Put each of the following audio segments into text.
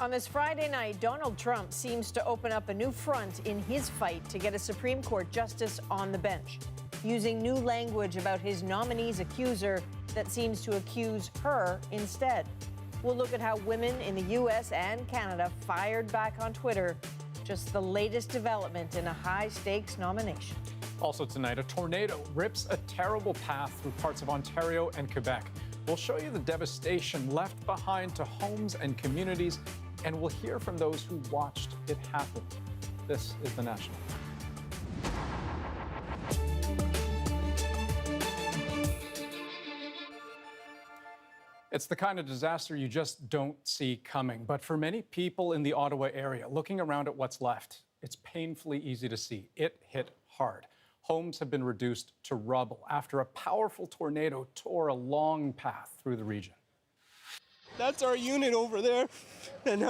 On this Friday night, Donald Trump seems to open up a new front in his fight to get a Supreme Court justice on the bench, using new language about his nominee's accuser that seems to accuse her instead. We'll look at how women in the U.S. and Canada fired back on Twitter. Just the latest development in a high-stakes nomination. Also tonight, a tornado rips a terrible path through parts of Ontario and Quebec. We'll show you the devastation left behind to homes and communities, and we'll hear from those who watched it happen. This is The National. It's the kind of disaster you just don't see coming. But for many people in the Ottawa area, looking around at what's left, it's painfully easy to see. It hit hard. Homes have been reduced to rubble after a powerful tornado tore a long path through the region. That's our unit over there. And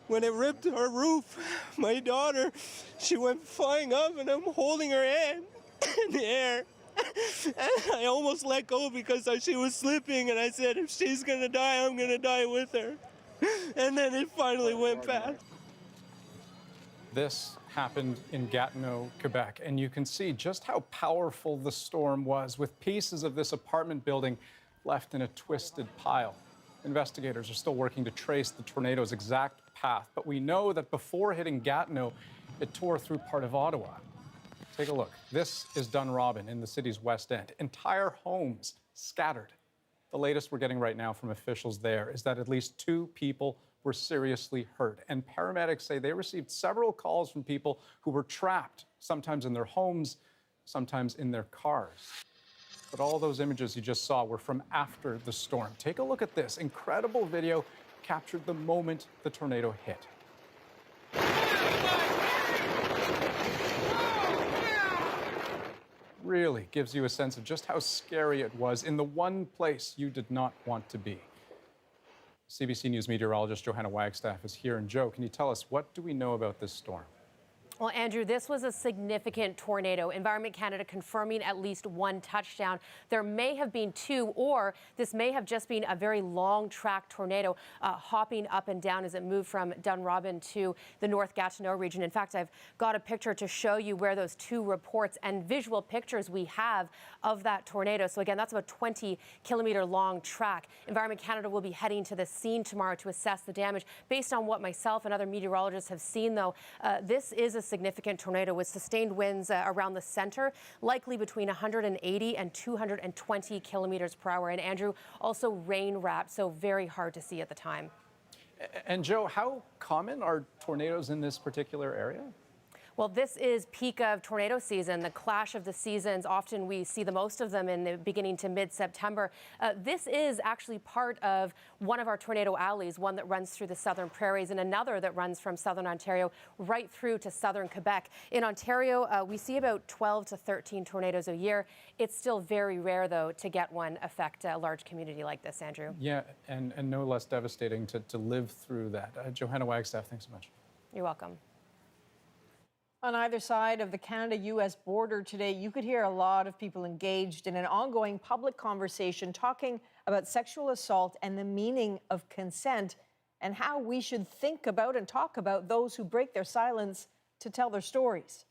when it ripped our roof, my daughter, she went flying up and I'm holding her hand in the air. And I almost let go because she was slipping and I said, if she's gonna die, I'm gonna die with her. And then it finally went past. This happened in Gatineau, Quebec, and you can see just how powerful the storm was, with pieces of this apartment building left in a twisted pile. Investigators are still working to trace the tornado's exact path, but we know that before hitting Gatineau, it tore through part of Ottawa. Take a look. This is Dunrobin in the city's West End. Entire homes scattered. The latest we're getting right now from officials there is that at least 2 people were seriously hurt. And paramedics say they received several calls from people who were trapped, sometimes in their homes, sometimes in their cars. But all those images you just saw were from after the storm. Take a look at this. Incredible video captured the moment the tornado hit. Really gives you a sense of just how scary it was in the one place you did not want to be. CBC News meteorologist Johanna Wagstaff is here. And Joe, can you tell us, what do we know about this storm? Well, Andrew, this was a significant tornado. Environment Canada confirming at least 1 touchdown. There may have been 2, or this may have just been a very long track tornado hopping up and down as it moved from Dunrobin to the North Gatineau region. In fact, I've got a picture to show you where those 2 reports and visual pictures we have of that tornado. So again, that's about 20-kilometer long track. Environment Canada will be heading to the scene tomorrow to assess the damage. Based on what myself and other meteorologists have seen, though, this is a significant tornado with sustained winds around the center, likely between 180 and 220 kilometers per hour. And Andrew, also rain wrapped, so very hard to see at the time. And Joe, how common are tornadoes in this particular area? Well, this is peak of tornado season, the clash of the seasons. Often we see the most of them in the beginning to mid-September. This is actually part of one of our tornado alleys, one that runs through the southern prairies and another that runs from southern Ontario right through to southern Quebec. In Ontario, we see about 12 to 13 tornadoes a year. It's still very rare, though, to get one affect a large community like this, Andrew. Yeah, and no less devastating to live through that. Johanna Wagstaff, thanks so much. You're welcome. On either side of the Canada-U.S. border today, you could hear a lot of people engaged in an ongoing public conversation talking about sexual assault and the meaning of consent and how we should think about and talk about those who break their silence to tell their stories.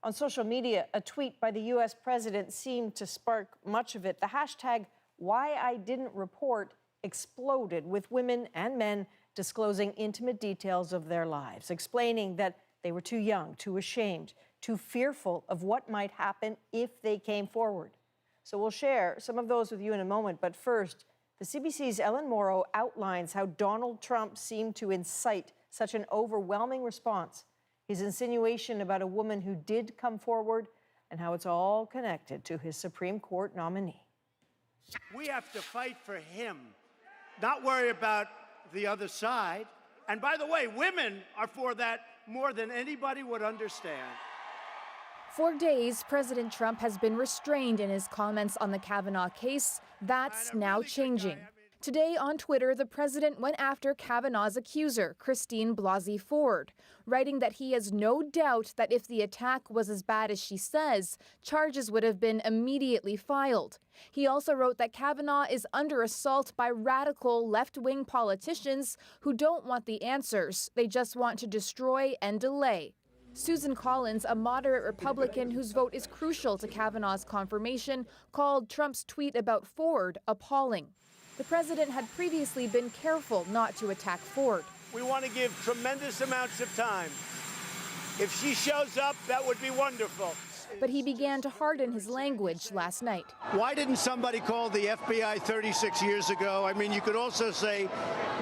On social media, a tweet by the U.S. president seemed to spark much of it. The hashtag #WhyIDidn'tReport exploded, with women and men disclosing intimate details of their lives, explaining that they were too young, too ashamed, too fearful of what might happen if they came forward. So we'll share some of those with you in a moment. But first, the CBC's Ellen Morrow outlines how Donald Trump seemed to incite such an overwhelming response, his insinuation about a woman who did come forward, and how it's all connected to his Supreme Court nominee. We have to fight for him, not worry about the other side. And by the way, women are for that more than anybody would understand. For days, President Trump has been restrained in his comments on the Kavanaugh case. That's now changing. Today on Twitter, the president went after Kavanaugh's accuser, Christine Blasey Ford, writing that he has no doubt that if the attack was as bad as she says, charges would have been immediately filed. He also wrote that Kavanaugh is under assault by radical left-wing politicians who don't want the answers. They just want to destroy and delay. Susan Collins, a moderate Republican whose vote is crucial to Kavanaugh's confirmation, called Trump's tweet about Ford appalling. The president had previously been careful not to attack Ford. We want to give tremendous amounts of time. If she shows up, that would be wonderful. But he began to harden his language last night. Why didn't somebody call the FBI 36 years ago? I mean, you could also say,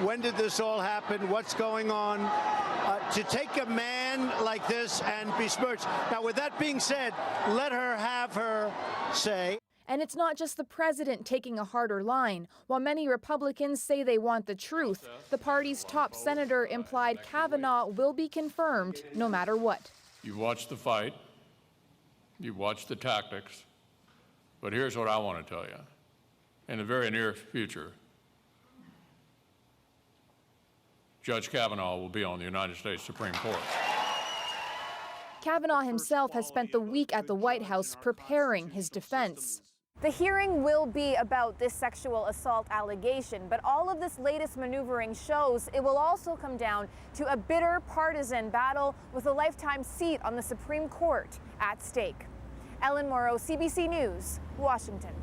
when did this all happen? What's going on? To take a man like this and besmirch. Now, with that being said, let her have her say. And it's not just the president taking a harder line. While many Republicans say they want the truth, the party's top senator implied Kavanaugh will be confirmed no matter what. You watch the fight, you watch the tactics, but here's what I want to tell you. In the very near future, Judge Kavanaugh will be on the United States Supreme Court. Kavanaugh himself has spent the week at the White House preparing his defense. The hearing will be about this sexual assault allegation, but all of this latest maneuvering shows it will also come down to a bitter partisan battle with a lifetime seat on the Supreme Court at stake. Ellen Morrow, CBC News, Washington.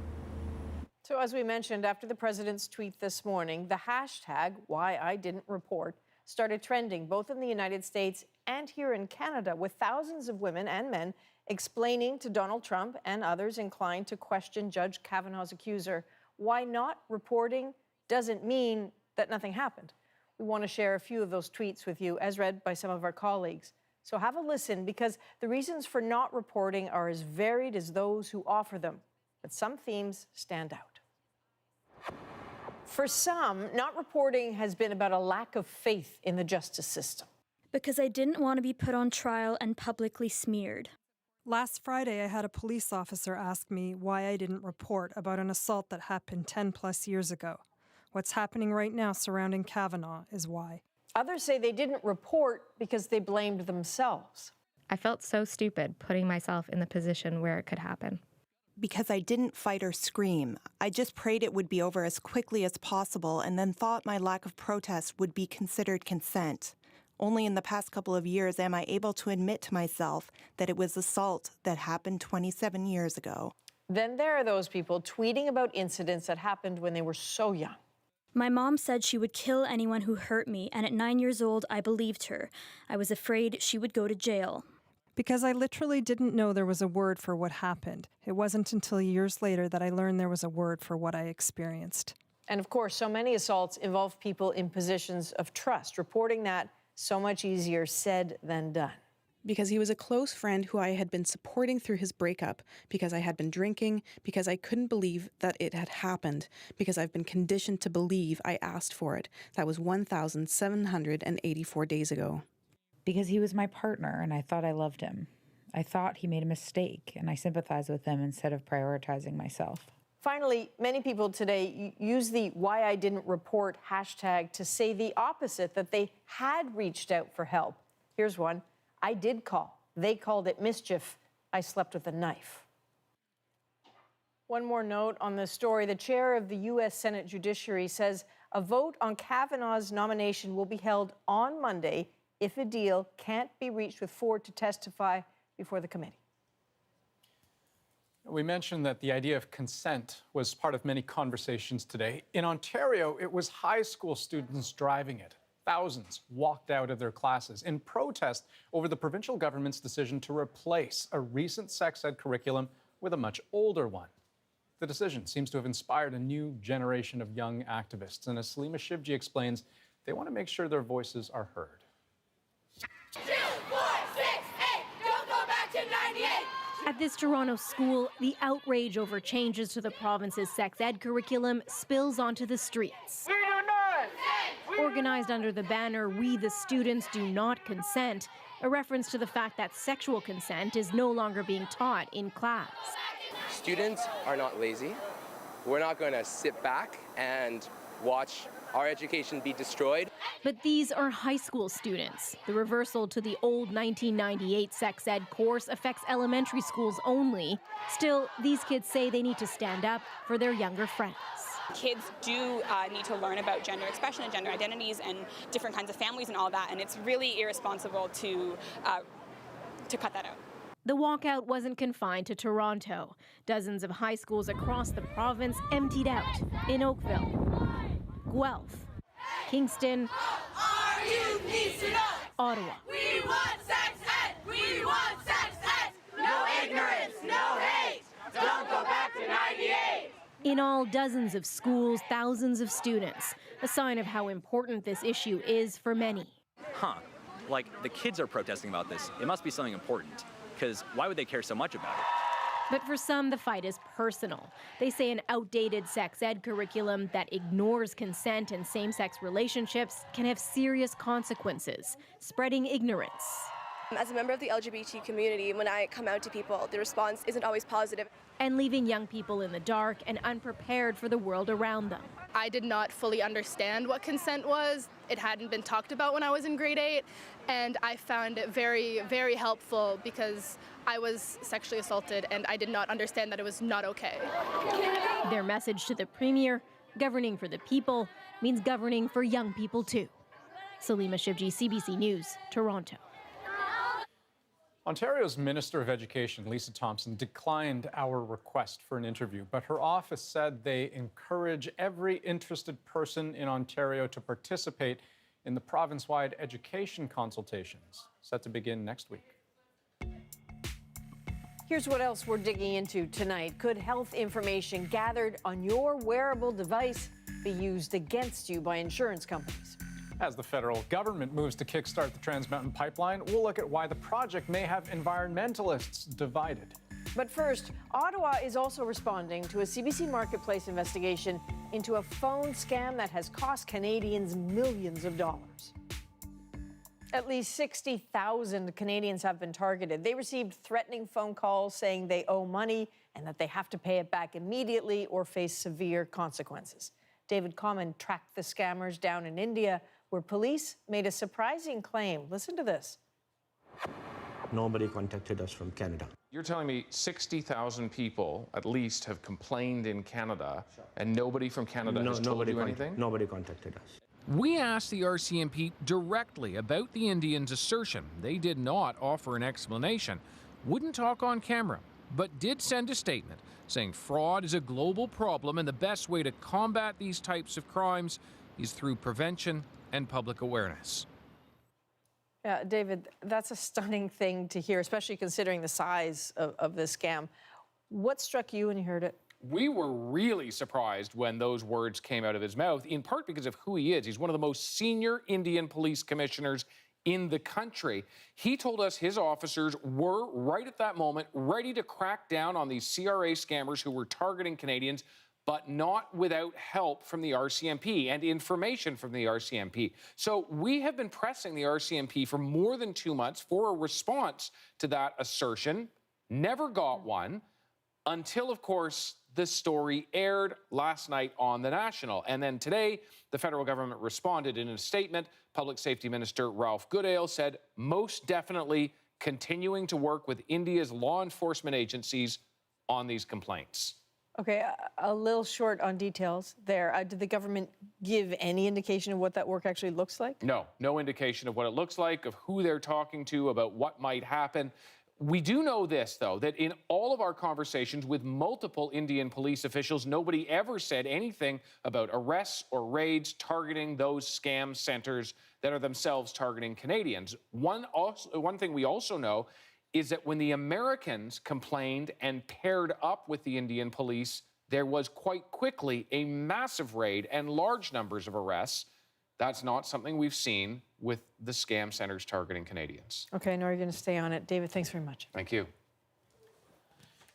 So as we mentioned, after the president's tweet this morning, the hashtag #WhyIDidn'tReport started trending both in the United States and here in Canada, with thousands of women and men explaining to Donald Trump and others inclined to question Judge Kavanaugh's accuser why not reporting doesn't mean that nothing happened. We want to share a few of those tweets with you, as read by some of our colleagues. So have a listen, because the reasons for not reporting are as varied as those who offer them, but some themes stand out. For some, not reporting has been about a lack of faith in the justice system. Because I didn't want to be put on trial and publicly smeared. Last Friday, I had a police officer ask me why I didn't report about an assault that happened 10+ years ago. What's happening right now surrounding Kavanaugh is why. Others say they didn't report because they blamed themselves. I felt so stupid putting myself in the position where it could happen. Because I didn't fight or scream. I just prayed it would be over as quickly as possible and then thought my lack of protest would be considered consent. Only in the past couple of years am I able to admit to myself that it was assault that happened 27 years ago. Then there are those people tweeting about incidents that happened when they were so young. My mom said she would kill anyone who hurt me, and at 9 years old, I believed her. I was afraid she would go to jail. Because I literally didn't know there was a word for what happened. It wasn't until years later that I learned there was a word for what I experienced. And of course, so many assaults involve people in positions of trust. Reporting that, so much easier said than done. Because he was a close friend who I had been supporting through his breakup, because I had been drinking, because I couldn't believe that it had happened, because I've been conditioned to believe I asked for it. That was 1,784 days ago. Because he was my partner and I thought I loved him. I thought he made a mistake and I sympathized with him instead of prioritizing myself. Finally, many people today use the #WhyIDidn'tReport hashtag to say the opposite, that they had reached out for help. Here's one. I did call. They called it mischief. I slept with a knife. One more note on this story. The chair of the U.S. Senate Judiciary says a vote on Kavanaugh's nomination will be held on Monday if a deal can't be reached with Ford to testify before the committee. We mentioned that the idea of consent was part of many conversations today. In Ontario, it was high school students driving it. Thousands walked out of their classes in protest over the provincial government's decision to replace a recent sex ed curriculum with a much older one. The decision seems to have inspired a new generation of young activists. And as Salima Shivji explains, they want to make sure their voices are heard. 2, 4, 6, 8, don't go back to 98. At this Toronto school, the outrage over changes to the province's sex ed curriculum spills onto the streets. We do not. Organized under the banner, "We the Students Do Not Consent," a reference to the fact that sexual consent is no longer being taught in class. Students are not lazy. We're not going to sit back and watch our education be destroyed. But these are high school students. The reversal to the old 1998 sex ed course affects elementary schools only. Still, these kids say they need to stand up for their younger friends. Kids do need to learn about gender expression and gender identities and different kinds of families and all that, and it's really irresponsible to cut that out. The walkout wasn't confined to Toronto. Dozens of high schools across the province emptied out in Oakville, Guelph, Kingston, Ottawa. We want sex ed! We want sex ed! No ignorance, no hate! Don't go back to 98! In all, dozens of schools, thousands of students. A sign of how important this issue is for many. Like, the kids are protesting about this. It must be something important, because why would they care so much about it? But for some, the fight is personal. They say an outdated sex ed curriculum that ignores consent and same-sex relationships can have serious consequences, spreading ignorance. As a member of the LGBT community, when I come out to people, the response isn't always positive. And leaving young people in the dark and unprepared for the world around them. I did not fully understand what consent was. It hadn't been talked about when I was in grade 8, and I found it very, very helpful because I was sexually assaulted and I did not understand that it was not okay. Their message to the Premier, governing for the people, means governing for young people too. Salima Shivji, CBC News, Toronto. Ontario's Minister of Education, Lisa Thompson, declined our request for an interview, but her office said they encourage every interested person in Ontario to participate in the province-wide education consultations, set to begin next week. Here's what else we're digging into tonight. Could health information gathered on your wearable device be used against you by insurance companies? As the federal government moves to kickstart the Trans Mountain Pipeline, we'll look at why the project may have environmentalists divided. But first, Ottawa is also responding to a CBC Marketplace investigation into a phone scam that has cost Canadians millions of dollars. At least 60,000 Canadians have been targeted. They received threatening phone calls saying they owe money and that they have to pay it back immediately or face severe consequences. David Common tracked the scammers down in India, where police made a surprising claim. Listen to this. Nobody contacted us from Canada. You're telling me 60,000 people at least have complained in Canada, and nobody from Canada has told you anything? Nobody contacted us. We asked the RCMP directly about the Indians' assertion. They did not offer an explanation, wouldn't talk on camera, but did send a statement saying fraud is a global problem and the best way to combat these types of crimes is through prevention and public awareness. Yeah, David, that's a stunning thing to hear, especially considering the size of this scam. What struck you when you heard it? We were really surprised when those words came out of his mouth, in part because of who he is. He's one of the most senior Indian police commissioners in the country. He told us his officers were, right at that moment, ready to crack down on these CRA scammers who were targeting Canadians, but not without help from the RCMP and information from the RCMP. So we have been pressing the RCMP for more than 2 months for a response to that assertion. Never got one until, of course, the story aired last night on The National. And then today, the federal government responded in a statement. Public Safety Minister Ralph Goodale said, most definitely continuing to work with India's law enforcement agencies on these complaints. Okay, a little short on details there. Did the government give any indication of what that work actually looks like? No, no indication of what it looks like, of who they're talking to, about what might happen. We do know this, though, that in all of our conversations with multiple Indian police officials, nobody ever said anything about arrests or raids targeting those scam centers that are themselves targeting Canadians. One thing we also know is that when the Americans complained and paired up with the Indian police, there was quite quickly a massive raid and large numbers of arrests. That's not something we've seen with the scam centers targeting Canadians. Okay, I know you're going to stay on it. David, thanks very much. Thank you.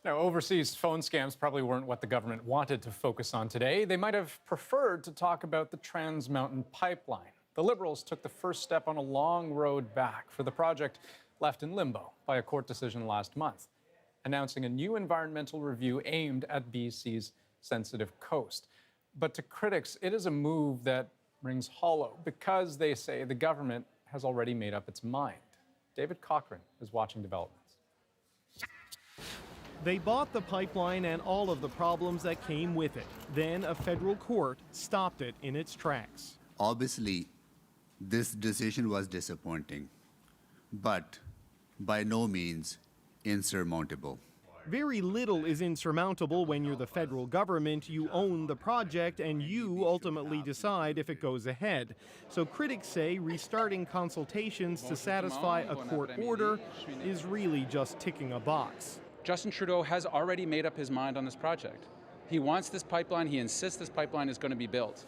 Now, overseas phone scams probably weren't what the government wanted to focus on today. They might have preferred to talk about the Trans Mountain Pipeline. The Liberals took the first step on a long road back for the project left in limbo by a court decision last month, announcing a new environmental review aimed at BC's sensitive coast. But to critics, it is a move that rings hollow because they say the government has already made up its mind. David Cochran is watching developments. They bought the pipeline and all of the problems that came with it. Then a federal court stopped it in its tracks. Obviously, this decision was disappointing, but by no means insurmountable. Very little is insurmountable when you're the federal government. You own the project and you ultimately decide if it goes ahead. So critics say restarting consultations to satisfy a court order is really just ticking a box. Justin Trudeau has already made up his mind on this project. He wants this pipeline. He insists this pipeline is going to be built.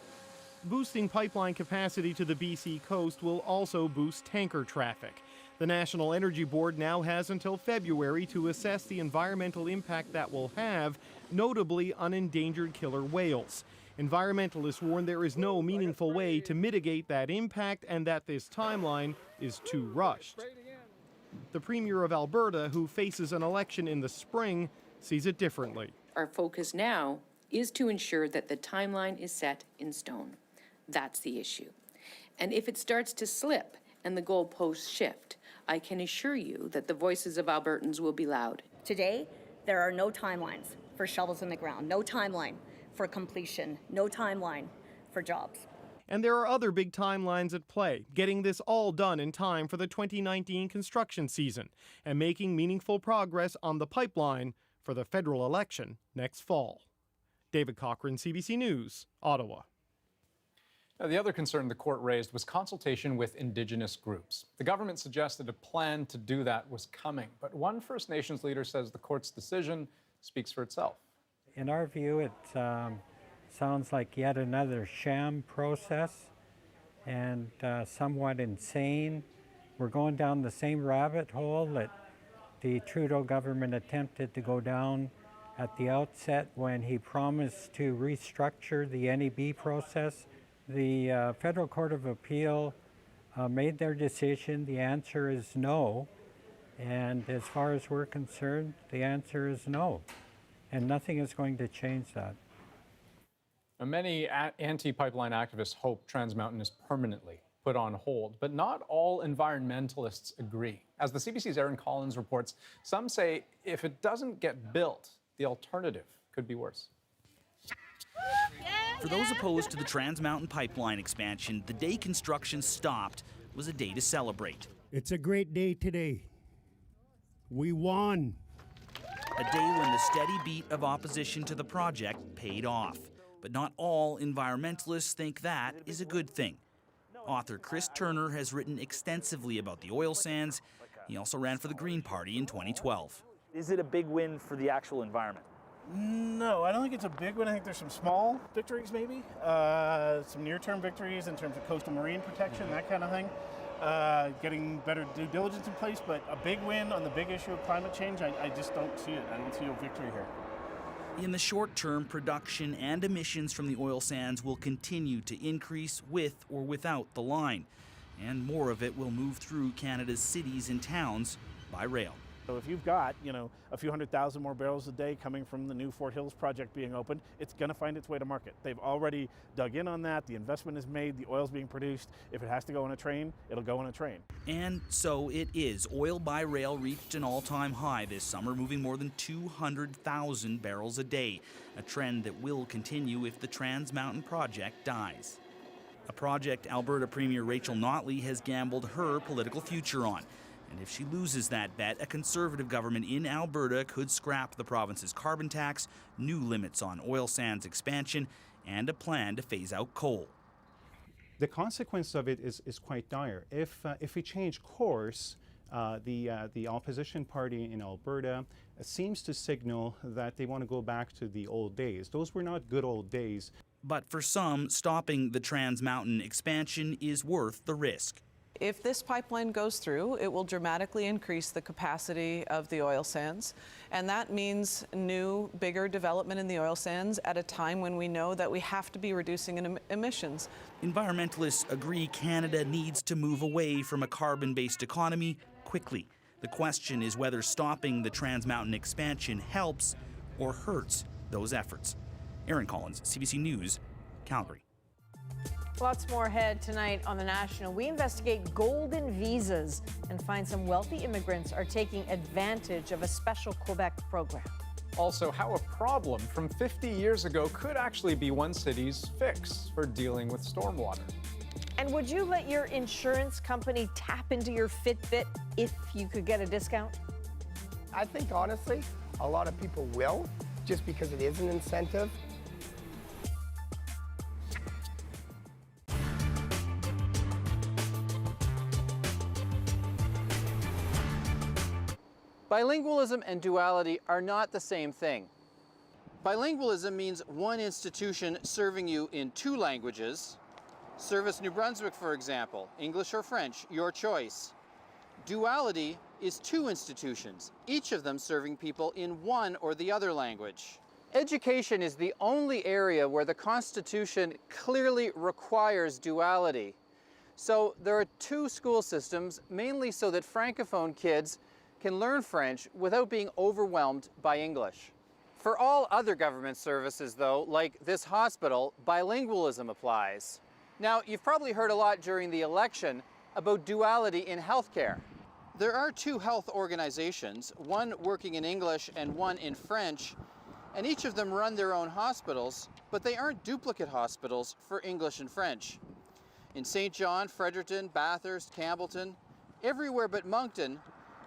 Boosting pipeline capacity to the BC coast will also boost tanker traffic. The National Energy Board now has until February to assess the environmental impact that will have, notably on endangered killer whales. Environmentalists warn there is no meaningful way to mitigate that impact and that this timeline is too rushed. The Premier of Alberta, who faces an election in the spring, sees it differently. Our focus now is to ensure that the timeline is set in stone. That's the issue. And if it starts to slip and the goalposts shift, I can assure you that the voices of Albertans will be loud. Today, there are no timelines for shovels in the ground, no timeline for completion, no timeline for jobs. And there are other big timelines at play, getting this all done in time for the 2019 construction season and making meaningful progress on the pipeline for the federal election next fall. David Cochran, CBC News, Ottawa. Now, the other concern the court raised was consultation with Indigenous groups. The government suggested a plan to do that was coming, but one First Nations leader says the court's decision speaks for itself. In our view, it sounds like yet another sham process and somewhat insane. We're going down the same rabbit hole that the Trudeau government attempted to go down at the outset when he promised to restructure the NEB process. The Federal Court of Appeal made their decision. The answer is no. And as far as we're concerned, the answer is no. And nothing is going to change that. Now, many anti-pipeline activists hope Trans Mountain is permanently put on hold, but not all environmentalists agree. As the CBC's Aaron Collins reports, some say if it doesn't get built, the alternative could be worse. For those opposed to the Trans Mountain pipeline expansion, the day construction stopped was a day to celebrate. It's a great day today. We won. A day when the steady beat of opposition to the project paid off. But not all environmentalists think that is a good thing. Author Chris Turner has written extensively about the oil sands. He also ran for the Green Party in 2012. Is it a big win for the actual environment? No, I don't think it's a big one. I think there's some small victories maybe, some near-term victories in terms of coastal marine protection, that kind of thing, getting better due diligence in place, but a big win on the big issue of climate change, I just don't see it. I don't see a victory here. In the short term, production and emissions from the oil sands will continue to increase with or without the line, and more of it will move through Canada's cities and towns by rail. So if you've got, a few 100,000 more barrels a day coming from the new Fort Hills project being opened, it's going to find its way to market. They've already dug in on that. The investment is made. The oil's being produced. If it has to go on a train, it'll go on a train. And so it is. Oil by rail reached an all-time high this summer, moving more than 200,000 barrels a day, a trend that will continue if the Trans Mountain project dies. A project Alberta Premier Rachel Notley has gambled her political future on. And if she loses that bet, a Conservative government in Alberta could scrap the province's carbon tax, new limits on oil sands expansion, and a plan to phase out coal. The consequence of it is quite dire. If we change course, the opposition party in Alberta seems to signal that they want to go back to the old days. Those were not good old days. But for some, stopping the Trans Mountain expansion is worth the risk. If this pipeline goes through, it will dramatically increase the capacity of the oil sands. And that means new, bigger development in the oil sands at a time when we know that we have to be reducing emissions. Environmentalists agree Canada needs to move away from a carbon-based economy quickly. The question is whether stopping the Trans Mountain expansion helps or hurts those efforts. Aaron Collins, CBC News, Calgary. Lots more ahead tonight on The National. We investigate golden visas and find some wealthy immigrants are taking advantage of a special Quebec program. Also, how a problem from 50 years ago could actually be one city's fix for dealing with stormwater. And would you let your insurance company tap into your Fitbit if you could get a discount? I think, honestly, a lot of people will, just because it is an incentive. Bilingualism and duality are not the same thing. Bilingualism means one institution serving you in two languages. Service New Brunswick, for example, English or French, your choice. Duality is two institutions, each of them serving people in one or the other language. Education is the only area where the Constitution clearly requires duality. So there are two school systems, mainly so that Francophone kids can learn French without being overwhelmed by English. For all other government services, though, like this hospital, bilingualism applies. Now, you've probably heard a lot during the election about duality in healthcare. There are two health organizations, one working in English and one in French, and each of them run their own hospitals, but they aren't duplicate hospitals for English and French. In St. John, Fredericton, Bathurst, Campbellton, everywhere but Moncton,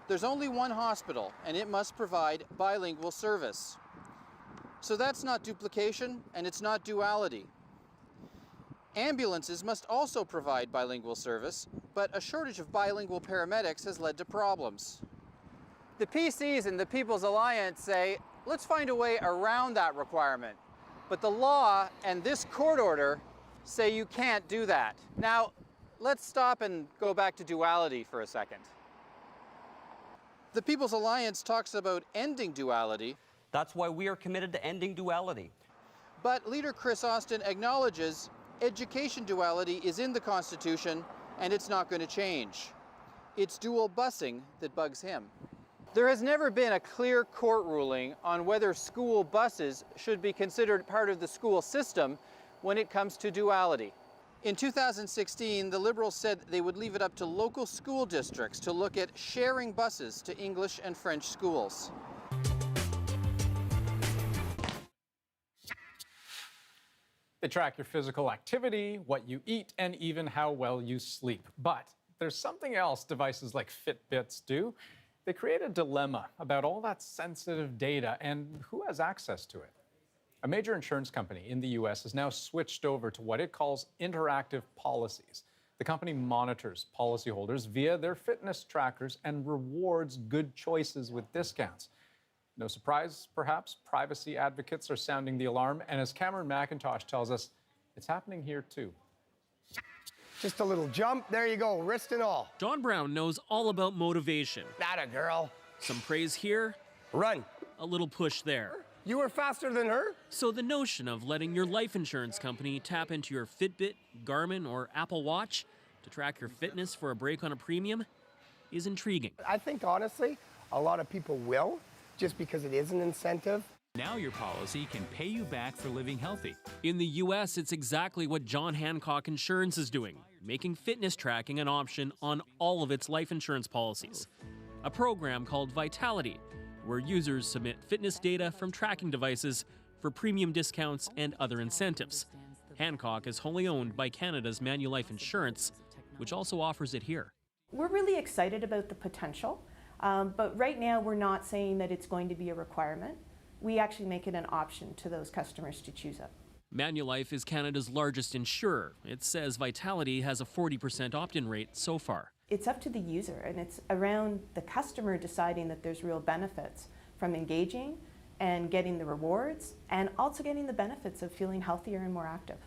there's only one hospital, and it must provide bilingual service. So that's not duplication, and it's not duality. Ambulances must also provide bilingual service, but a shortage of bilingual paramedics has led to problems. The PCs and the People's Alliance say, let's find a way around that requirement. But the law and this court order say you can't do that. Now, let's stop and go back to duality for a second. The People's Alliance talks about ending duality. That's why we are committed to ending duality. But leader Chris Austin acknowledges education duality is in the Constitution and it's not going to change. It's dual busing that bugs him. There has never been a clear court ruling on whether school buses should be considered part of the school system when it comes to duality. In 2016, the Liberals said they would leave it up to local school districts to look at sharing buses to English and French schools. They track your physical activity, what you eat, and even how well you sleep. But there's something else devices like Fitbits do. They create a dilemma about all that sensitive data and who has access to it. A major insurance company in the US has now switched over to what it calls interactive policies. The company monitors policyholders via their fitness trackers and rewards good choices with discounts. No surprise, perhaps, privacy advocates are sounding the alarm, and as Cameron McIntosh tells us, it's happening here too. Just a little jump, there you go, wrist and all. John Brown knows all about motivation. Atta girl. Some praise here. Run. A little push there. You were faster than her? So the notion of letting your life insurance company tap into your Fitbit, Garmin, or Apple Watch to track your fitness for a break on a premium is intriguing. I think, honestly, a lot of people will, just because it is an incentive. Now your policy can pay you back for living healthy. In the U.S., it's exactly what John Hancock Insurance is doing, making fitness tracking an option on all of its life insurance policies. A program called Vitality, where users submit fitness data from tracking devices for premium discounts and other incentives. Hancock is wholly owned by Canada's Manulife Insurance, which also offers it here. We're really excited about the potential, but right now we're not saying that it's going to be a requirement. We actually make it an option to those customers to choose it. Manulife is Canada's largest insurer. It says Vitality has a 40% opt-in rate so far. It's up to the user, and it's around the customer deciding that there's real benefits from engaging and getting the rewards, and also getting the benefits of feeling healthier and more active.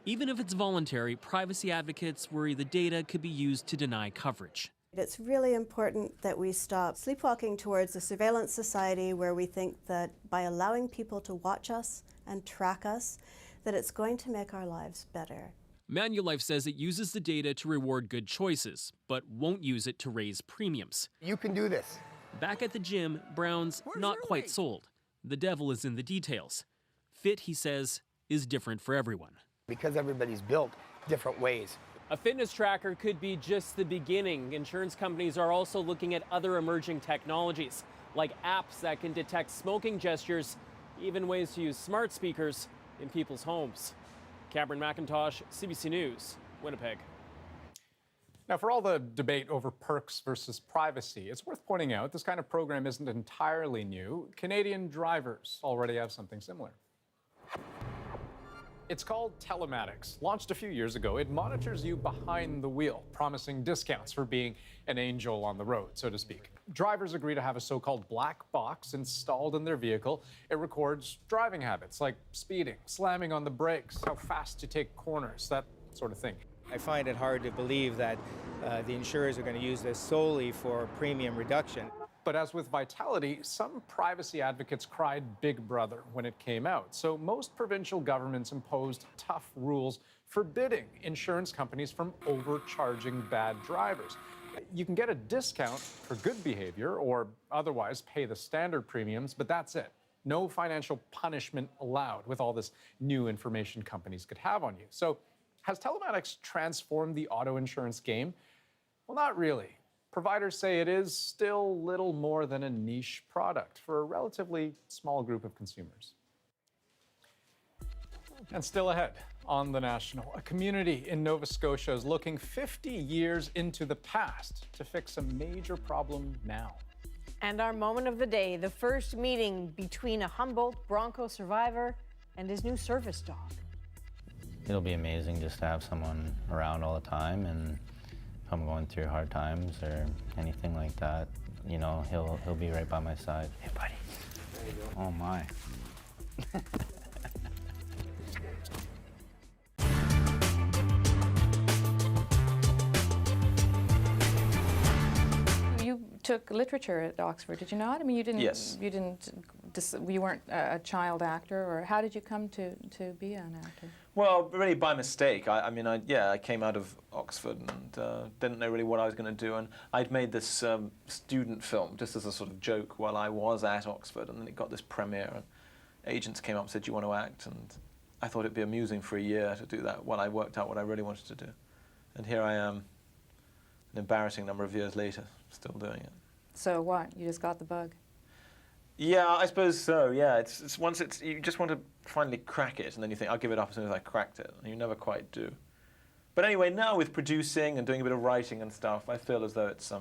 Even if it's voluntary, privacy advocates worry the data could be used to deny coverage. It's really important that we stop sleepwalking towards a surveillance society where we think that by allowing people to watch us and track us, that it's going to make our lives better. Manulife says it uses the data to reward good choices, but won't use it to raise premiums. You can do this. Back at the gym, Brown's not quite sold. The devil is in the details. Fit, he says, is different for everyone. Because everybody's built different ways. A fitness tracker could be just the beginning. Insurance companies are also looking at other emerging technologies, like apps that can detect smoking gestures, even ways to use smart speakers in people's homes. Cameron McIntosh, CBC News, Winnipeg. Now, for all the debate over perks versus privacy, it's worth pointing out this kind of program isn't entirely new. Canadian drivers already have something similar. It's called telematics. Launched a few years ago, it monitors you behind the wheel, promising discounts for being an angel on the road, so to speak. Drivers agree to have a so-called black box installed in their vehicle. It records driving habits like speeding, slamming on the brakes, how fast you take corners, that sort of thing. I find it hard to believe that the insurers are going to use this solely for premium reduction. But as with Vitality, some privacy advocates cried Big Brother when it came out. So most provincial governments imposed tough rules forbidding insurance companies from overcharging bad drivers. You can get a discount for good behavior or otherwise pay the standard premiums, but that's it. No financial punishment allowed with all this new information companies could have on you. So has telematics transformed the auto insurance game? Well, not really. Providers say it is still little more than a niche product for a relatively small group of consumers. And still ahead on The National, a community in Nova Scotia is looking 50 years into the past to fix a major problem now. And our moment of the day, the first meeting between a Humboldt Bronco survivor and his new service dog. It'll be amazing just to have someone around all the time, and if I'm going through hard times or anything like that, you know, he'll be right by my side. Hey, buddy. Oh, my. You took literature at Oxford, did you not? I mean, you didn't. Yes. You weren't a child actor, or how did you come to be an actor? Well, really by mistake. I came out of Oxford and didn't know really what I was going to do, and I'd made this student film just as a sort of joke while I was at Oxford, and then it got this premiere, and agents came up and said, "Do you want to act?" And I thought it'd be amusing for a year to do that while I worked out what I really wanted to do. And here I am, an embarrassing number of years later, still doing it. So what? You just got the bug? Yeah, I suppose so. Yeah, it's once you just want to finally crack it, and then you think I'll give it up as soon as I cracked it, and you never quite do. But anyway, now with producing and doing a bit of writing and stuff, I feel as though it's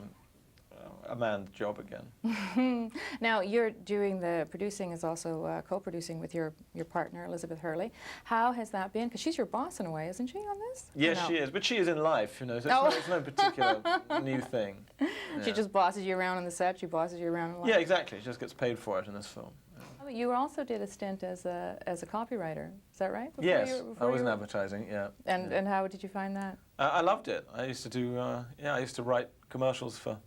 a man's job again. Now you're doing the producing, is also co-producing with your partner Elizabeth Hurley. How has that been? Because she's your boss in a way, isn't she, on this? Yes, she is, but she is in life, you know. So it's no particular new thing. Yeah. She just bosses you around on the set. She bosses you around in life. Yeah, exactly. She just gets paid for it in this film. Yeah. You also did a stint as a copywriter. Is that right? Yes, I was in advertising. Yeah. And how did you find that? I loved it. I used to do. I used to write commercials for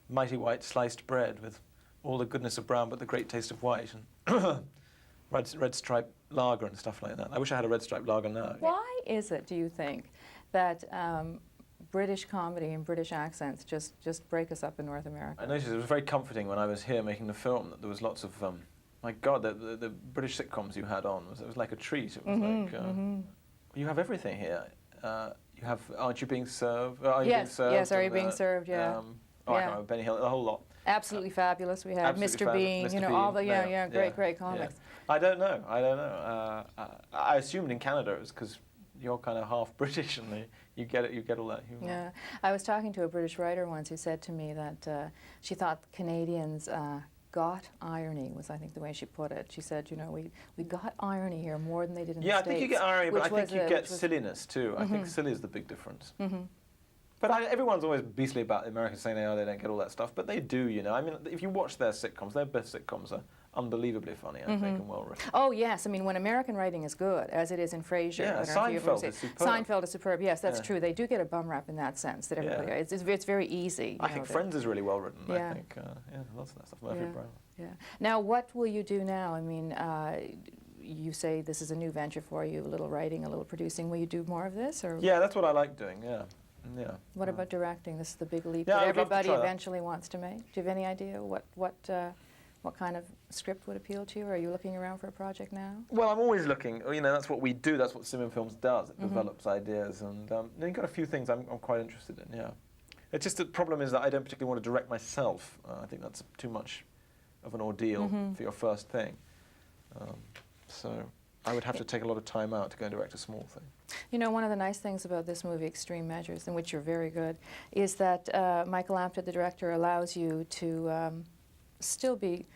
Mighty White sliced bread with all the goodness of brown but the great taste of white, and red stripe lager and stuff like that. I wish I had a red stripe lager now. Why is it, do you think, that British comedy and British accents just break us up in North America? I noticed it was very comforting when I was here making the film that there was lots of, my God, the British sitcoms you had on, it was like a treat. It was you have everything here. You have Aren't You Being Served? Are You Being Served? Yes, Are You Being Served, yeah. I can't remember, Benny Hill, a whole lot. Absolutely Fabulous. We had Mr. Bean, you know, all the great comics. Yeah. I don't know. I assumed in Canada it was because you're kind of half British and you get all that humor. Yeah, I was talking to a British writer once who said to me that she thought Canadians got irony, was I think the way she put it. She said, you know, we got irony here more than they did in the States. Yeah, I think you get irony, but I think you get silliness too. I think silly is the big difference. But everyone's always beastly about the Americans saying they don't get all that stuff, but they do, you know. I mean, if you watch their sitcoms, their best sitcoms are unbelievably funny, I think, and well written. Oh, yes. I mean, when American writing is good, as it is in Frasier. Yeah, Seinfeld is superb. Seinfeld is superb, yes, that's true. They do get a bum rap in that sense, that everybody, it's very easy. I think Friends is really well written. I think, lots of that stuff, Murphy Brown. Yeah. Now, what will you do now? I mean, you say this is a new venture for you, a little writing, a little producing. Will you do more of this? Or? Yeah, that's what I like doing, yeah. What about directing? This is the big leap that everybody eventually wants to make. Do you have any idea what What kind of script would appeal to you? Are you looking around for a project now? Well, I'm always looking. You know, that's what we do. That's what Simon Films does. It develops ideas, and you've got a few things I'm quite interested in. Yeah, it's just the problem is that I don't particularly want to direct myself. I think that's too much of an ordeal for your first thing. So I would have to take a lot of time out to go and direct a small thing. You know, one of the nice things about this movie, Extreme Measures, in which you're very good, is that Michael Apted, the director, allows you to still be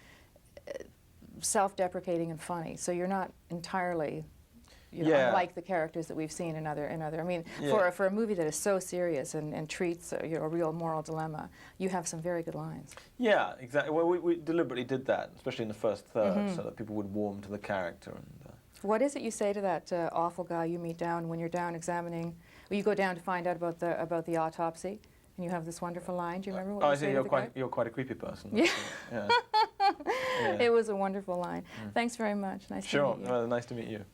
self-deprecating and funny. So you're not entirely, you know, unlike the characters that we've seen in other. I mean, for a movie that is so serious and treats a real moral dilemma, you have some very good lines. Yeah, exactly. Well, we deliberately did that, especially in the first third, so that people would warm to the character. And what is it you say to that awful guy you meet down when you're down examining? Well, you go down to find out about the autopsy, and you have this wonderful line. Do you remember what you say to the guy? You're quite a creepy person. Yeah. Yeah. It was a wonderful line. Thanks very much. Nice to meet you. Sure. Nice to meet you.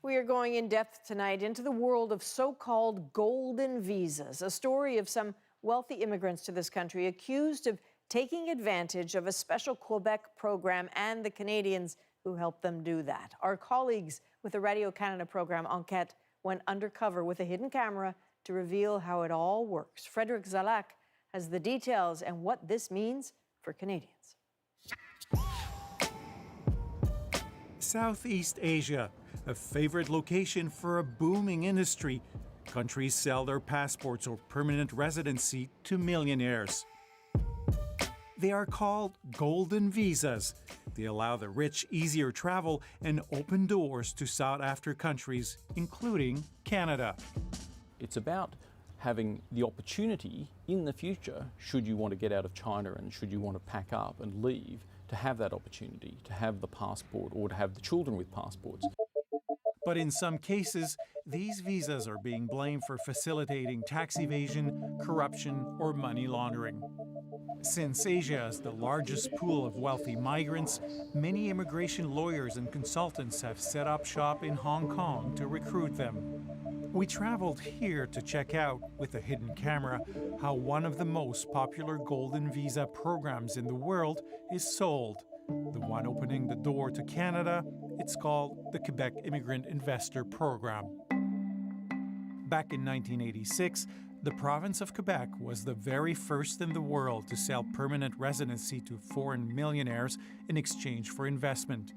We are going in depth tonight into the world of so-called golden visas, a story of some wealthy immigrants to this country accused of taking advantage of a special Quebec program and the Canadians who helped them do that. Our colleagues with the Radio Canada program Enquête went undercover with a hidden camera to reveal how it all works. Frederick Zalak has the details and what this means for Canadians. Southeast Asia, a favorite location for a booming industry. Countries sell their passports or permanent residency to millionaires. They are called golden visas. They allow the rich easier travel and open doors to sought-after countries, including Canada. It's about having the opportunity in the future, should you want to get out of China and should you want to pack up and leave, to have that opportunity, to have the passport or to have the children with passports. But in some cases, these visas are being blamed for facilitating tax evasion, corruption, or money laundering. Since Asia is the largest pool of wealthy migrants, many immigration lawyers and consultants have set up shop in Hong Kong to recruit them. We traveled here to check out, with a hidden camera, how one of the most popular golden visa programs in the world is sold. The one opening the door to Canada, it's called the Quebec Immigrant Investor Program. Back in 1986, the province of Quebec was the very first in the world to sell permanent residency to foreign millionaires in exchange for investment.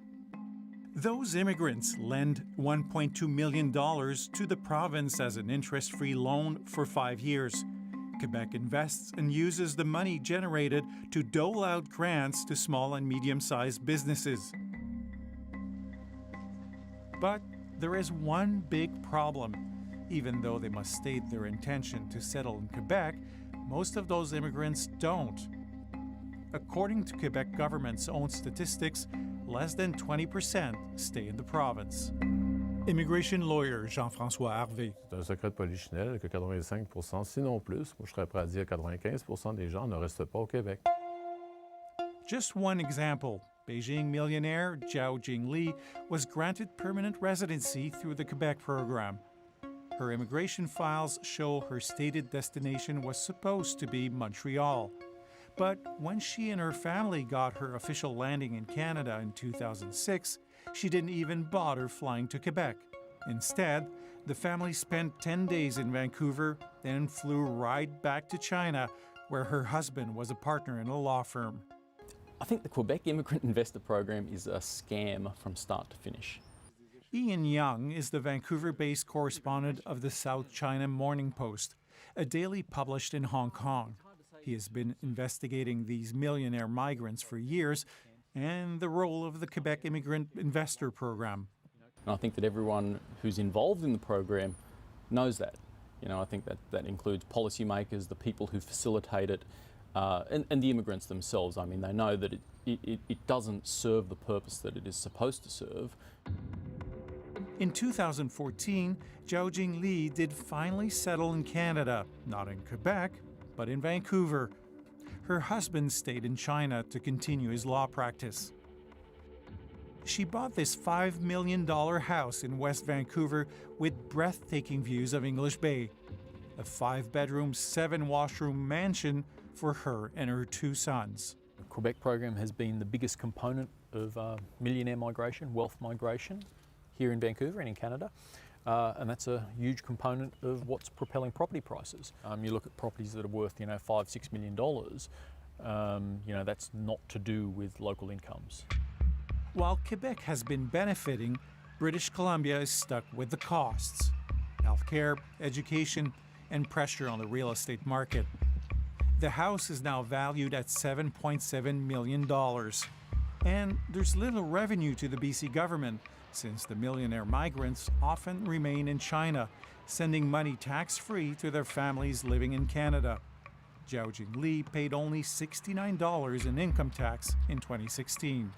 Those immigrants lend $1.2 million to the province as an interest-free loan for 5 years. Quebec invests and uses the money generated to dole out grants to small and medium-sized businesses. But there is one big problem. Even though they must state their intention to settle in Quebec, most of those immigrants don't. According to Quebec government's own statistics, less than 20% stay in the province. Immigration lawyer Jean-François Harvey. C'est un secret de polichinelle que 85%, sinon plus, moi je serais prêt à dire 95% des gens ne restent pas au Québec. Just one example. Beijing millionaire Zhao Jingli was granted permanent residency through the Quebec program. Her immigration files show her stated destination was supposed to be Montreal. But when she and her family got her official landing in Canada in 2006, she didn't even bother flying to Quebec. Instead, the family spent 10 days in Vancouver, then flew right back to China, where her husband was a partner in a law firm. I think the Quebec Immigrant Investor Program is a scam from start to finish. Ian Young is the Vancouver-based correspondent of the South China Morning Post, a daily published in Hong Kong. He has been investigating these millionaire migrants for years and the role of the Quebec Immigrant Investor Program. And I think that everyone who's involved in the program knows that. You know, I think that includes policymakers, the people who facilitate it, and the immigrants themselves. I mean, they know that it doesn't serve the purpose that it is supposed to serve. In 2014, Zhao Jingli did finally settle in Canada, not in Quebec, but in Vancouver. Her husband stayed in China to continue his law practice. She bought this $5 million house in West Vancouver with breathtaking views of English Bay. A 5-bedroom, 7-washroom mansion for her and her 2 sons. The Quebec program has been the biggest component of millionaire migration, wealth migration here in Vancouver and in Canada. And that's a huge component of what's propelling property prices. You look at properties that are worth, $5-6 million, that's not to do with local incomes. While Quebec has been benefiting, British Columbia is stuck with the costs: healthcare, education, and pressure on the real estate market. The house is now valued at $7.7 million. And there's little revenue to the BC government, since the millionaire migrants often remain in China, sending money tax-free to their families living in Canada. Jiaojing Li paid only $69 in income tax in 2016.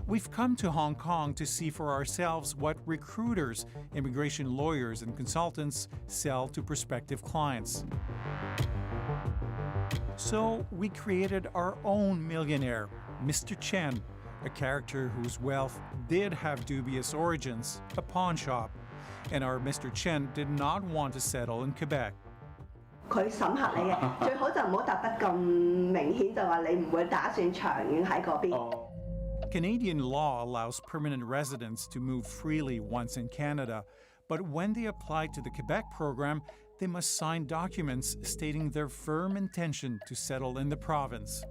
We've come to Hong Kong to see for ourselves what recruiters, immigration lawyers, and consultants sell to prospective clients. So we created our own millionaire, Mr. Chen, a character whose wealth did have dubious origins, a pawn shop. And our Mr. Chen did not want to settle in Quebec. 佢審核你嘅，最好就唔好答得咁明顯，就話你唔會打算長遠喺嗰邊。 Canadian law allows permanent residents to move freely once in Canada, but when they apply to the Quebec program, they must sign documents stating their firm intention to settle in the province.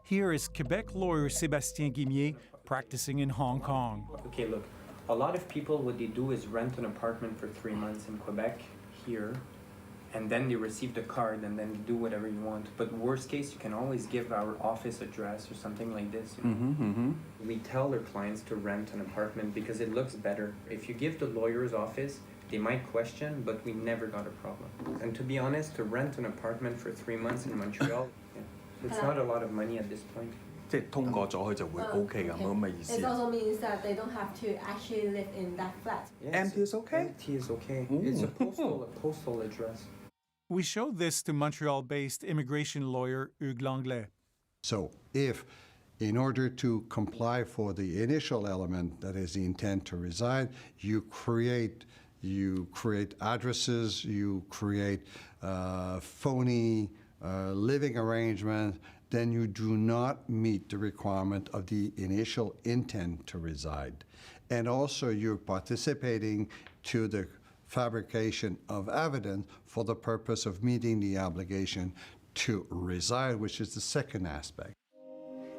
Here is Quebec lawyer Sébastien Guimier practicing in Hong Kong. Okay, look, a lot of people, what they do is rent an apartment for 3 months in Quebec here, and then they receive the card and then do whatever you want. But worst case, you can always give our office address or something like this. We tell our clients to rent an apartment because it looks better. If you give the lawyer's office, they might question, but we never got a problem. And to be honest, to rent an apartment for 3 months in Montreal, it's not a lot of money at this point. 即係通過咗佢就會 OK 咁嘅意思。 It also means that they don't have to actually live in that flat. Empty is okay? Empty is okay. It's a postal address. We showed this to Montreal-based immigration lawyer Hugues Langlais. So if, in order to comply for the initial element, that is the intent to reside, you create addresses, you create phony living arrangements, then you do not meet the requirement of the initial intent to reside. And also you're participating to the fabrication of evidence for the purpose of meeting the obligation to reside, which is the second aspect.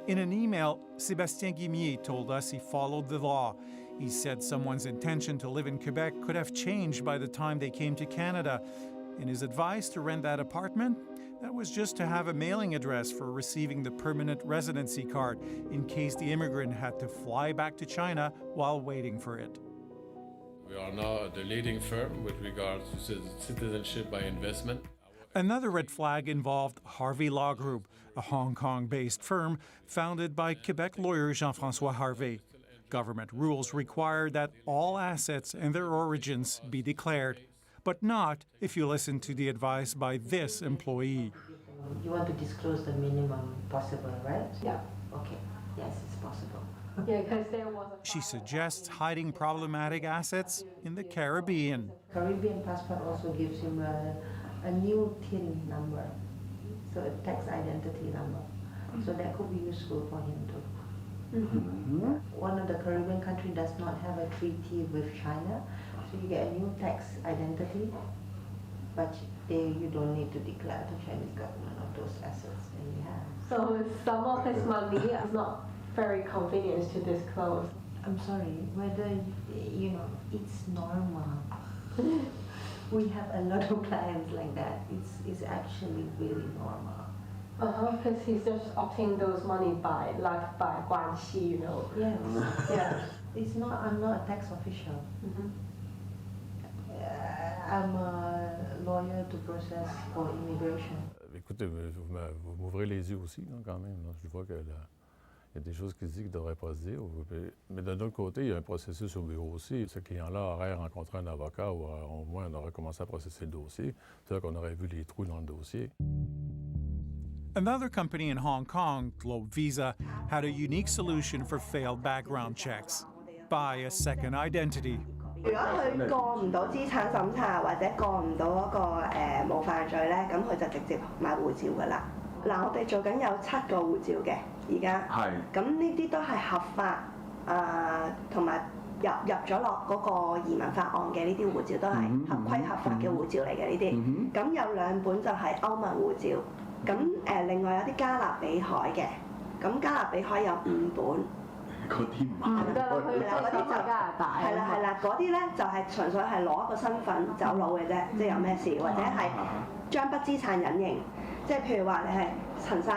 In an email, Sébastien Guimier told us he followed the law. He said someone's intention to live in Quebec could have changed by the time they came to Canada. And his advice to rent that apartment, that was just to have a mailing address for receiving the permanent residency card in case the immigrant had to fly back to China while waiting for it. We are now the leading firm with regards to citizenship by investment. Another red flag involved Harvey Law Group, a Hong Kong-based firm founded by Quebec lawyer Jean-François Harvey. Government rules require that all assets and their origins be declared, but not if you listen to the advice by this employee. You want to disclose the minimum possible, right? Yeah. Okay. Yes, it's possible. Yeah, because there was She suggests hiding problematic assets in the Caribbean. Caribbean passport also gives him a new TIN number, so a tax identity number. So that could be useful for him too. One of the Caribbean countries does not have a treaty with China, so you get a new tax identity, but you don't need to declare to Chinese government of those assets that you have. So some of his money is not very convenient to disclose. I'm sorry, whether, it's normal. We have a lot of clients like that. It's actually really normal. Because he's just obtained those money by 关系, Yes. Yeah. I'm not a tax official. I'm a lawyer to process for immigration. Écoutez, vous m'ouvrez les yeux aussi, quand même. Je vois que il y a des choses qui se disent qui ne devraient pas se dire. Mais d'un autre côté, il y a un processus au bureau aussi. Ce client-là aurait rencontré un avocat ou au moins on aurait commencé à processer le dossier. C'est-à-dire qu'on aurait vu les trous dans le dossier. Another company in Hong Kong, Globe Visa, had a unique solution for failed background checks: buy a second identity. 如果佢過唔到資產審查或者過唔到嗰個冇犯罪咧，咁佢就直接買護照㗎啦。嗱，我哋做緊有7個護照嘅，而家係咁呢啲都係合法同埋入咗落嗰個移民法案嘅呢啲護照都係合規合法嘅護照嚟嘅呢啲。咁有2本就係歐盟護照，咁另外有啲加勒比海嘅，咁加勒比海有5本。 嗰啲唔得啦，佢嗰啲就加拿大。係啦，嗰啲咧就係純粹係攞一個身份走佬嘅啫，即係有咩事，或者係將筆資產隱形，即係譬如話你係陳生，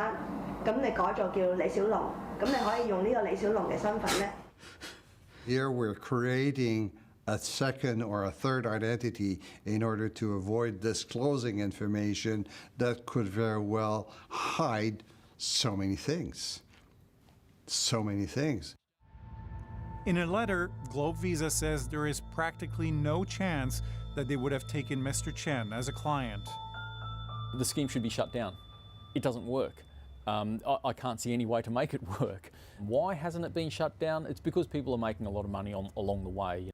咁你改做叫李小龍，咁你可以用呢個李小龍嘅身份咧。Here we're creating a second or a third identity in order to avoid disclosing information that could very well hide so many things. So many things. In a letter, Globe Visa says there is practically no chance that they would have taken Mr. Chen as a client. The scheme should be shut down. It doesn't work. I can't see any way to make it work. Why hasn't it been shut down? It's because people are making a lot of money along the way.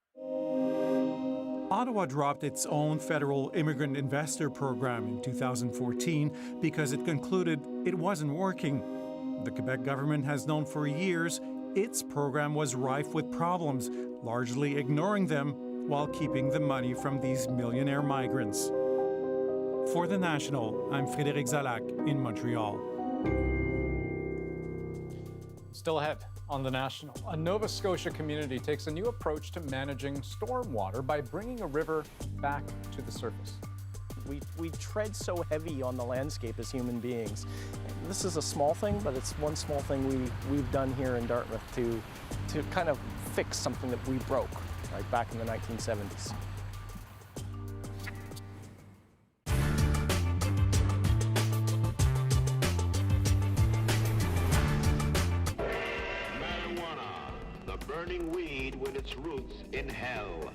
Ottawa dropped its own federal immigrant investor program in 2014 because it concluded it wasn't working. The Quebec government has known for years its program was rife with problems, largely ignoring them while keeping the money from these millionaire migrants. For The National, I'm Frédéric Zalac in Montreal. Still ahead on The National, a Nova Scotia community takes a new approach to managing stormwater by bringing a river back to the surface. We tread so heavy on the landscape as human beings. This is a small thing, but it's one small thing we've done here in Dartmouth to kind of fix something that we broke, right, back in the 1970s. The burning weed with its roots in hell.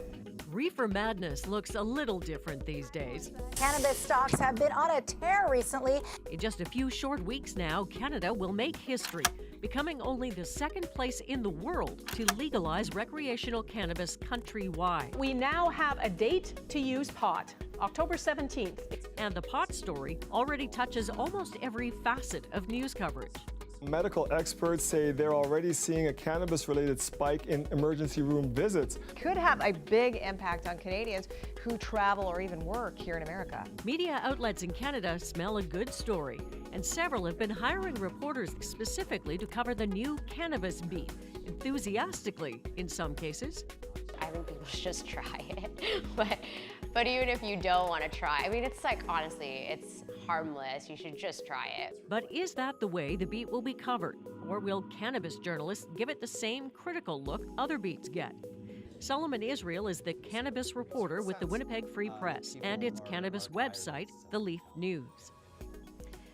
Reefer madness looks a little different these days. Cannabis stocks have been on a tear recently. In just a few short weeks now, Canada will make history, becoming only the 2nd place in the world to legalize recreational cannabis countrywide. We now have a date to use pot, October 17th. And the pot story already touches almost every facet of news coverage. Medical experts say they're already seeing a cannabis-related spike in emergency room visits. Could have a big impact on Canadians who travel or even work here in America. Media outlets in Canada smell a good story, and several have been hiring reporters specifically to cover the new cannabis beat, enthusiastically in some cases. I think people should just try it. But even if you don't want to try, I mean, it's like, honestly, it's harmless. You should just try it. But is that the way the beat will be covered? Or will cannabis journalists give it the same critical look other beats get? Solomon Israel is the cannabis reporter with the Winnipeg Free Press and its cannabis website, The Leaf News.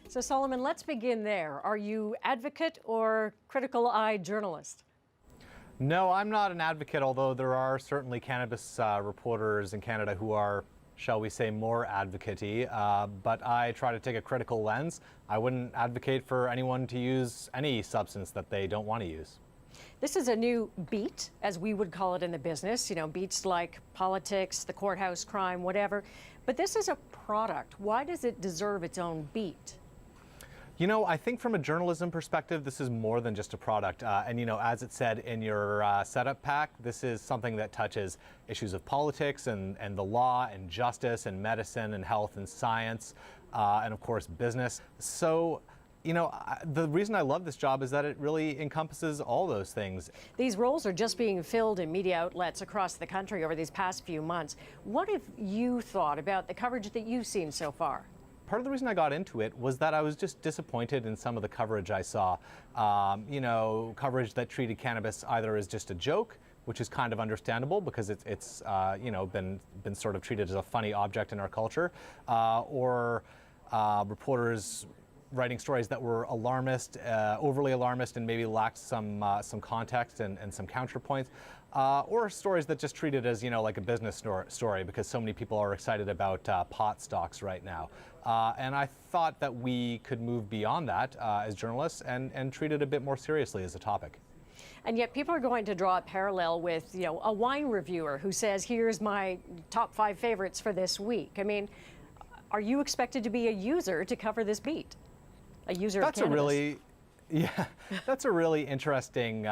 So Solomon, let's begin there. Are you advocate or critical-eyed journalist? No, I'm not an advocate, although there are certainly cannabis reporters in Canada who are, shall we say, more advocate-y, but I try to take a critical lens. I wouldn't advocate for anyone to use any substance that they don't want to use. This is a new beat, as we would call it in the business, you know, beats like politics, the courthouse, crime, whatever. But this is a product. Why does it deserve its own beat? You know, I think from a journalism perspective, this is more than just a product. And, you know, as it said in your setup pack, this is something that touches issues of politics and the law and justice and medicine and health and science and, of course, business. So, you know, the reason I love this job is that it really encompasses all those things. These roles are just being filled in media outlets across the country over these past few months. What have you thought about the coverage that you've seen so far? Part of the reason I got into it was that I was just disappointed in some of the coverage I saw. You know, coverage that treated cannabis either as just a joke, which is kind of understandable because it's you know, been sort of treated as a funny object in our culture, or reporters writing stories that were alarmist, overly alarmist, and maybe lacked some context and some counterpoints. or stories that just treat it as, like a business story because so many people are excited about pot stocks right now. And I thought that we could move beyond that as journalists and treat it a bit more seriously as a topic. And yet people are going to draw a parallel with, a wine reviewer who says, here's my top 5 favorites for this week. I mean, are you expected to be a user to cover this beat? A user of cannabis? That's a really interesting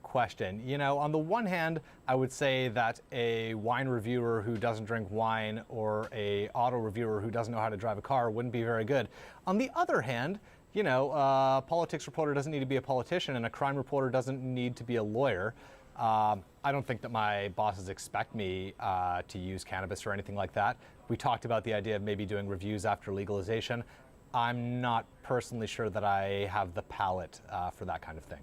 question. On the one hand, I would say that a wine reviewer who doesn't drink wine or a auto reviewer who doesn't know how to drive a car wouldn't be very good. On the other hand, a politics reporter doesn't need to be a politician and a crime reporter doesn't need to be a lawyer. I don't think that my bosses expect me to use cannabis or anything like that. We talked about the idea of maybe doing reviews after legalization. I'm not personally sure that I have the palate for that kind of thing.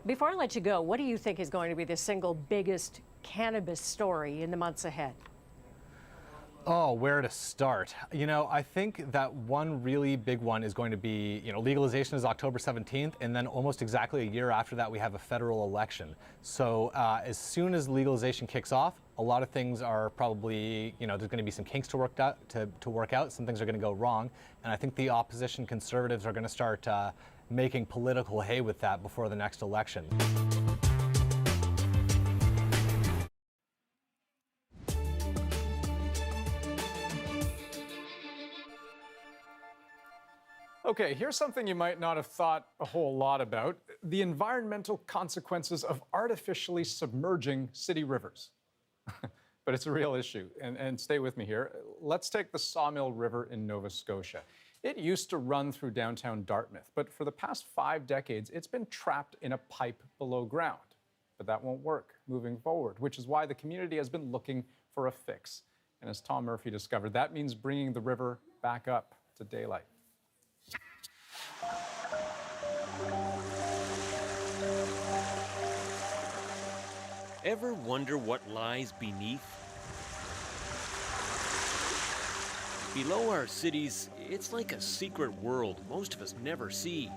Before I let you go, what do you think is going to be the single biggest cannabis story in the months ahead? Oh, where to start? I think that one really big one is going to be, legalization is October 17th, and then almost exactly a year after that, we have a federal election. So as soon as legalization kicks off, a lot of things are probably, there's going to be some kinks to work out. Some things are going to go wrong. And I think the opposition conservatives are going to start making political hay with that before the next election. Okay, here's something you might not have thought a whole lot about: the environmental consequences of artificially submerging city rivers. But it's a real issue, and stay with me here. Let's take the Sawmill River in Nova Scotia. It used to run through downtown Dartmouth, but for the past 5 decades, it's been trapped in a pipe below ground. But that won't work moving forward, which is why the community has been looking for a fix. And as Tom Murphy discovered, that means bringing the river back up to daylight. Ever wonder what lies beneath? Below our cities, it's like a secret world most of us never see.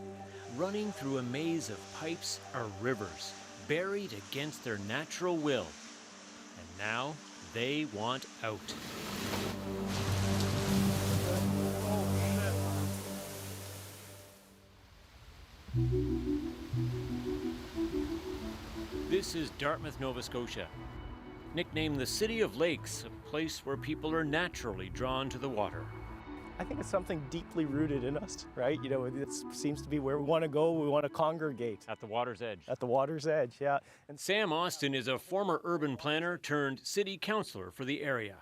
Running through a maze of pipes are rivers, buried against their natural will. And now they want out. This is Dartmouth, Nova Scotia. Nicknamed the City of Lakes, a place where people are naturally drawn to the water. I think it's something deeply rooted in us, right? It seems to be where we want to go, we want to congregate. At the water's edge. At the water's edge, yeah. And Sam Austin is a former urban planner turned city councillor for the area.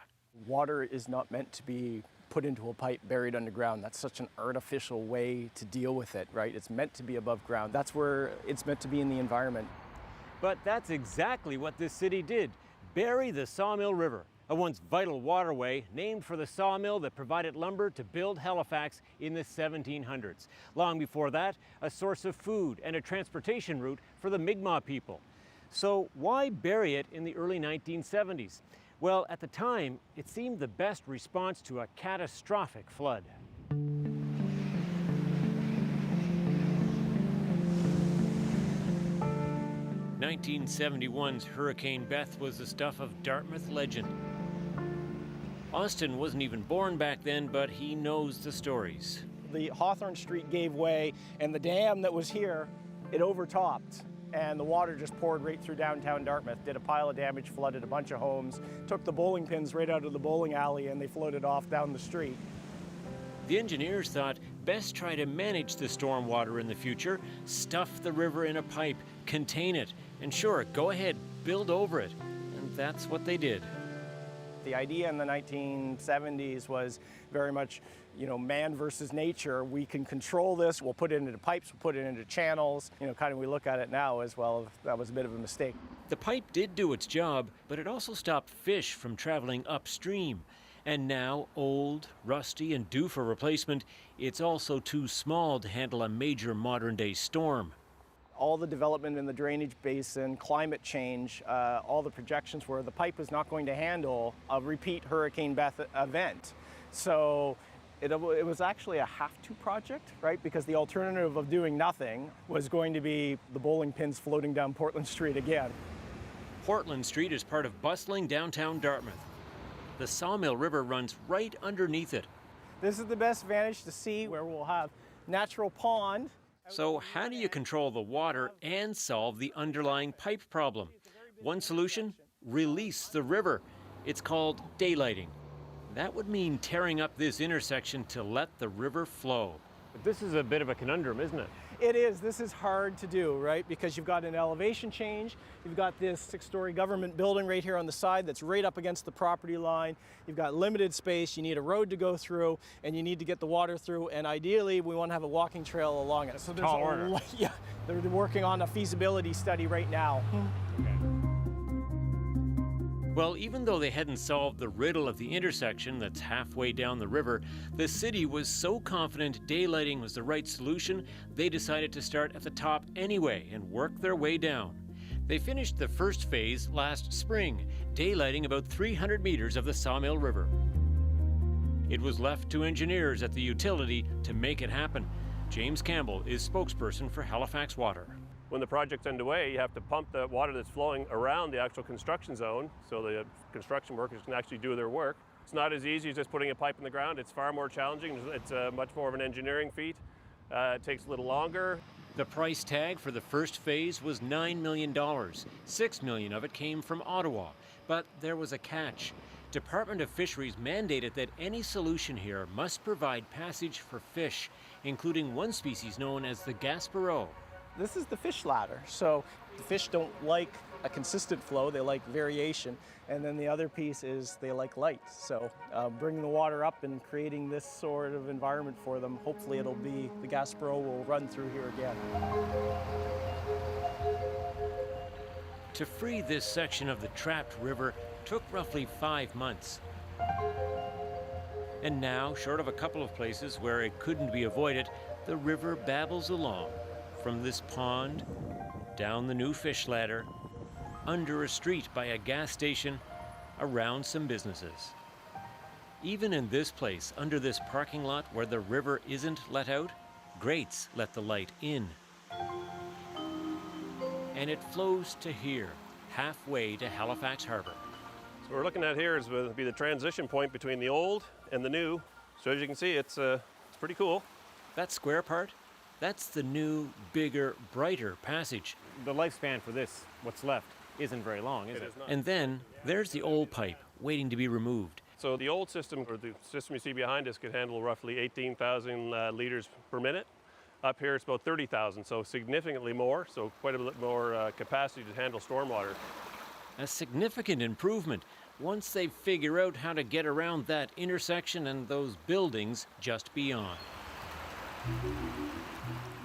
Water is not meant to be put into a pipe buried underground. That's such an artificial way to deal with it, right? It's meant to be above ground. That's where it's meant to be in the environment. But that's exactly what this city did. Bury the Sawmill River, a once vital waterway named for the sawmill that provided lumber to build Halifax in the 1700s. Long before that, a source of food and a transportation route for the Mi'kmaq people. So why bury it in the early 1970s? Well, at the time, it seemed the best response to a catastrophic flood. 1971's Hurricane Beth was the stuff of Dartmouth legend. Austin wasn't even born back then, but he knows the stories. The Hawthorne Street gave way, and the dam that was here, it overtopped, and the water just poured right through downtown Dartmouth, did a pile of damage, flooded a bunch of homes, took the bowling pins right out of the bowling alley, and they floated off down the street. The engineers thought best try to manage the storm water in the future, stuff the river in a pipe, contain it, and sure, go ahead, build over it. And that's what they did. The idea in the 1970s was very much, man versus nature. We can control this, we'll put it into pipes, we'll put it into channels. Kind of we look at it now as well, that was a bit of a mistake. The pipe did do its job, but it also stopped fish from traveling upstream. And now, old, rusty, and due for replacement, it's also too small to handle a major modern-day storm. All the development in the drainage basin, climate change, all the projections were the pipe is not going to handle a repeat Hurricane Beth event. So it was actually a have-to project, right? Because the alternative of doing nothing was going to be the bowling pins floating down Portland Street again. Portland Street is part of bustling downtown Dartmouth. The Sawmill River runs right underneath it. This is the best vantage to see where we'll have natural pond. So how do you control the water and solve the underlying pipe problem? One solution, release the river. It's called daylighting. That would mean tearing up this intersection to let the river flow. But this is a bit of a conundrum, isn't it? It is. This is hard to do, right? Because you've got an elevation change. You've got this 6-story government building right here on the side that's right up against the property line. You've got limited space. You need a road to go through, and you need to get the water through. And ideally, we want to have a walking trail along it. So there's yeah, they're working on a feasibility study right now. Well, even though they hadn't solved the riddle of the intersection that's halfway down the river, the city was so confident daylighting was the right solution, they decided to start at the top anyway and work their way down. They finished the first phase last spring, daylighting about 300 meters of the Sawmill River. It was left to engineers at the utility to make it happen. James Campbell is spokesperson for Halifax Water. When the project's underway, you have to pump the water that's flowing around the actual construction zone so the construction workers can actually do their work. It's not as easy as just putting a pipe in the ground. It's far more challenging. It's much more of an engineering feat. It takes a little longer. The price tag for the first phase was $9 million. $6 million of it came from Ottawa. But there was a catch. Department of Fisheries mandated that any solution here must provide passage for fish, including one species known as the Gaspereau. This is the fish ladder. So the fish don't like a consistent flow, they like variation. And then the other piece is they like light. So bringing the water up and creating this sort of environment for them, hopefully it'll be, the Gaspereau will run through here again. To free this section of the trapped river took roughly 5 months. And now, short of a couple of places where it couldn't be avoided, the river babbles along. From this pond, down the new fish ladder, under a street by a gas station, around some businesses. Even in this place, under this parking lot where the river isn't let out, grates let the light in. And it flows to here, halfway to Halifax Harbor. So what we're looking at here is will be the transition point between the old and the new. So as you can see, it's pretty cool. That square part? That's the new, bigger, brighter passage. The lifespan for this, what's left, isn't very long, is it? And then there's the old pipe waiting to be removed. So the old system, or the system you see behind us, could handle roughly 18,000 liters per minute. Up here it's about 30,000, so significantly more, so quite a bit more capacity to handle stormwater. A significant improvement once they figure out how to get around that intersection and those buildings just beyond.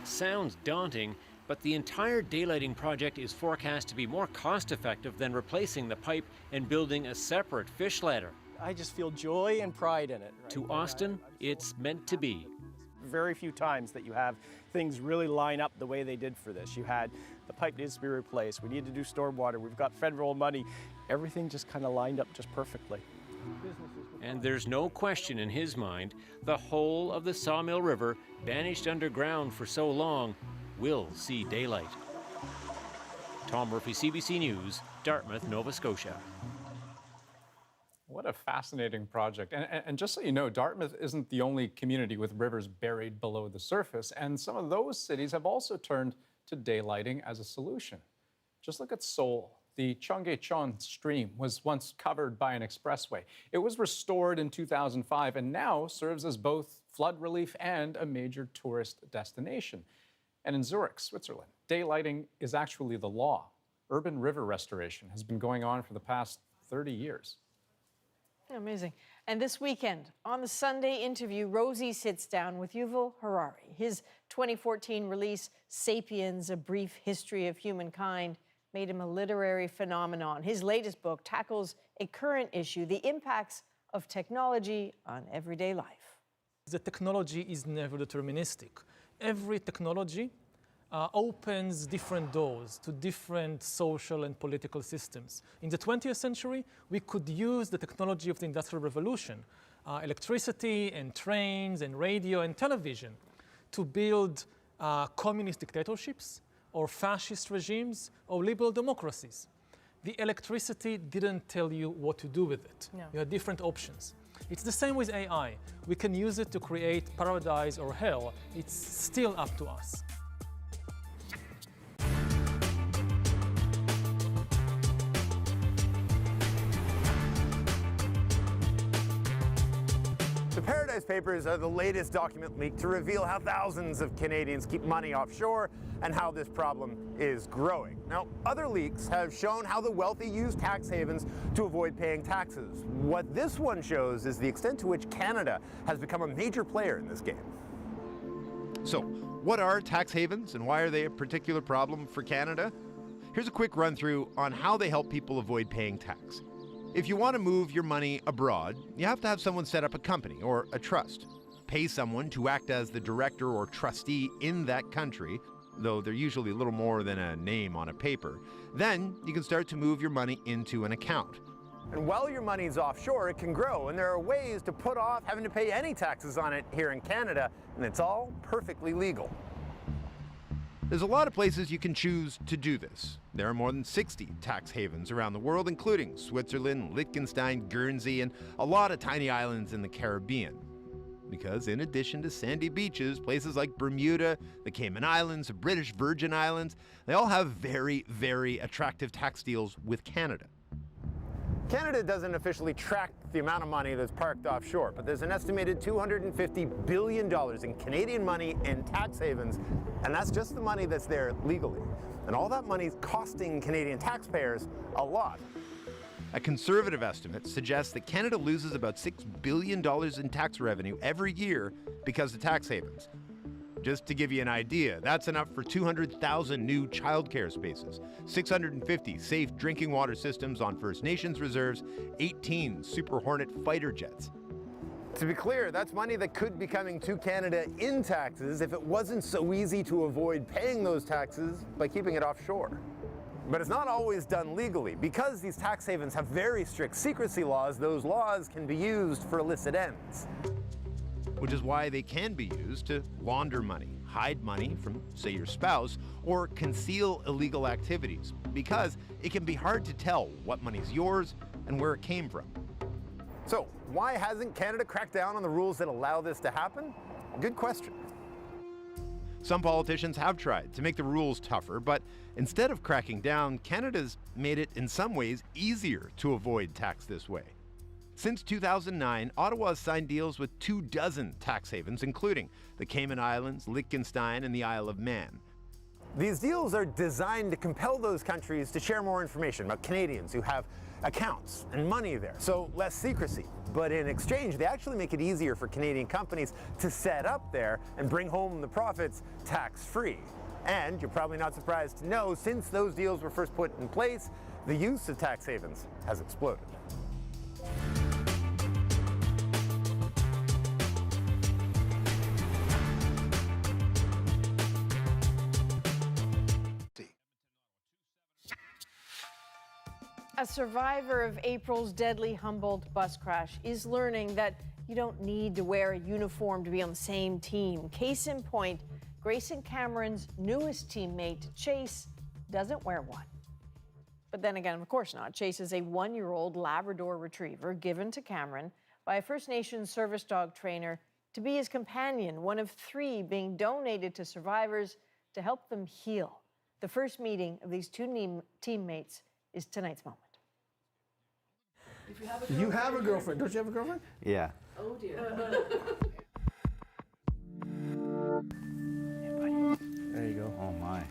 Sounds daunting, but the entire daylighting project is forecast to be more cost-effective than replacing the pipe and building a separate fish ladder. I just feel joy and pride in it. Right? To Austin, it's meant to be. Very few times that you have things really line up the way they did for this. You had the pipe needs to be replaced, we need to do stormwater, we've got federal money. Everything just kind of lined up just perfectly. And there's no question in his mind, the whole of the Sawmill River, banished underground for so long, will see daylight. Tom Murphy, CBC News, Dartmouth, Nova Scotia. What a fascinating project. And just so you know, Dartmouth isn't the only community with rivers buried below the surface, and some of those cities have also turned to daylighting as a solution. Just look at Seoul. The Cheonggyecheon stream was once covered by an expressway. It was restored in 2005 and now serves as both flood relief and a major tourist destination. And in Zurich, Switzerland, daylighting is actually the law. Urban river restoration has been going on for the past 30 years. Amazing. And this weekend, on the Sunday interview, Rosie sits down with Yuval Harari. His 2014 release, Sapiens, A Brief History of Humankind, made him a literary phenomenon. His latest book tackles a current issue, the impacts of technology on everyday life. The technology is never deterministic. Every technology opens different doors to different social and political systems. In the 20th century, we could use the technology of the Industrial Revolution, electricity and trains and radio and television, to build communist dictatorships or fascist regimes or liberal democracies. the electricity didn't tell you what to do with it. No. You had different options. It's the same with AI. We can use it to create paradise or hell. It's still up to us. The Paradise Papers are the latest document leak to reveal how thousands of Canadians keep money offshore and how this problem is growing. Now, other leaks have shown how the wealthy use tax havens to avoid paying taxes. What this one shows is the extent to which Canada has become a major player in this game. So, what are tax havens and why are they a particular problem for Canada? Here's a quick run through on how they help people avoid paying tax. If you want to move your money abroad, you have to have someone set up a company or a trust. Pay someone to act as the director or trustee in that country, though they're usually a little more than a name on a paper. Then you can start to move your money into an account. And while your money's offshore, it can grow, and there are ways to put off having to pay any taxes on it here in Canada, and it's all perfectly legal. There's a lot of places you can choose to do this. There are more than 60 tax havens around the world, including Switzerland, Liechtenstein, Guernsey, and a lot of tiny islands in the Caribbean. Because in addition to sandy beaches, places like Bermuda, the Cayman Islands, the British Virgin Islands, they all have very, very attractive tax deals with Canada. Canada doesn't officially track the amount of money that's parked offshore, but there's an estimated $250 billion in Canadian money in tax havens, and that's just the money that's there legally. And all that money is costing Canadian taxpayers a lot. A conservative estimate suggests that Canada loses about $6 billion in tax revenue every year because of tax havens. Just to give you an idea, that's enough for 200,000 new childcare spaces, 650 safe drinking water systems on First Nations reserves, 18 Super Hornet fighter jets. To be clear, that's money that could be coming to Canada in taxes if it wasn't so easy to avoid paying those taxes by keeping it offshore. But it's not always done legally. Because these tax havens have very strict secrecy laws, those laws can be used for illicit ends. Which is why they can be used to launder money, hide money from, say, your spouse, or conceal illegal activities, because it can be hard to tell what money's yours and where it came from. So, why hasn't Canada cracked down on the rules that allow this to happen? Good question. Some politicians have tried to make the rules tougher, but instead of cracking down, Canada's made it in some ways easier to avoid tax this way. Since 2009, Ottawa has signed deals with 24 tax havens, including the Cayman Islands, Liechtenstein, and the Isle of Man. These deals are designed to compel those countries to share more information about Canadians who have accounts and money there, so less secrecy. But in exchange, they actually make it easier for Canadian companies to set up there and bring home the profits tax-free. And you're probably not surprised to know, since those deals were first put in place, the use of tax havens has exploded. A survivor of April's deadly Humboldt bus crash is learning that you don't need to wear a uniform to be on the same team. Case in point, Grayson Cameron's newest teammate, Chase, doesn't wear one. But then again, of course not. Chase is a one-year-old Labrador retriever given to Cameron by a First Nations service dog trainer to be his companion, one of 3 being donated to survivors to help them heal. The first meeting of these 2 teammates is tonight's moment. You have a girlfriend. Don't you have a girlfriend? Yeah. Oh, dear. There you go. Oh, my.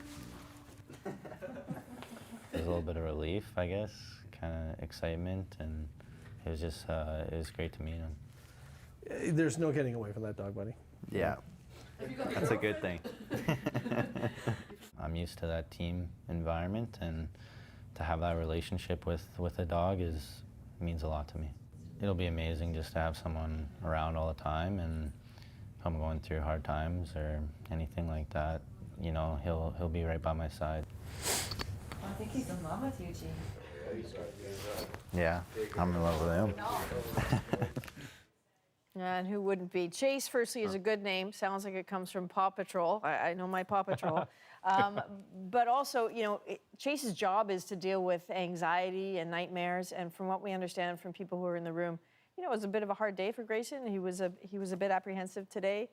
There's a little bit of relief, I guess, kind of excitement, and it was just, it was great to meet him. There's no getting away from that dog, buddy. Yeah. That's a good thing. I'm used to that team environment, and to have that relationship with a dog means a lot to me. It'll be amazing just to have someone around all the time, and if I'm going through hard times or anything like that, you know, he'll be right by my side. I think he's in love with you, G. Yeah, I'm in love with him. And who wouldn't be? Chase, firstly, is a good name. Sounds like it comes from Paw Patrol. I know my Paw Patrol. But also, you know, Chase's job is to deal with anxiety and nightmares. And from what we understand from people who are in the room, you know, it was a bit of a hard day for Grayson. He was a bit apprehensive today.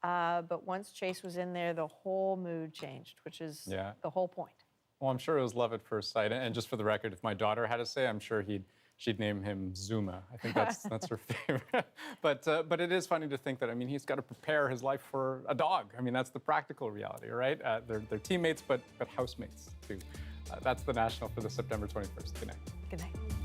But once Chase was in there, the whole mood changed, which is the whole point. Well, I'm sure it was love at first sight. And just for the record, if my daughter had to say, I'm sure she'd name him Zuma. I think that's her favorite. But it is funny to think that, I mean, he's got to prepare his life for a dog. I mean, that's the practical reality, right? They're teammates, but housemates too. That's the National for the September 21st. Good night. Good night.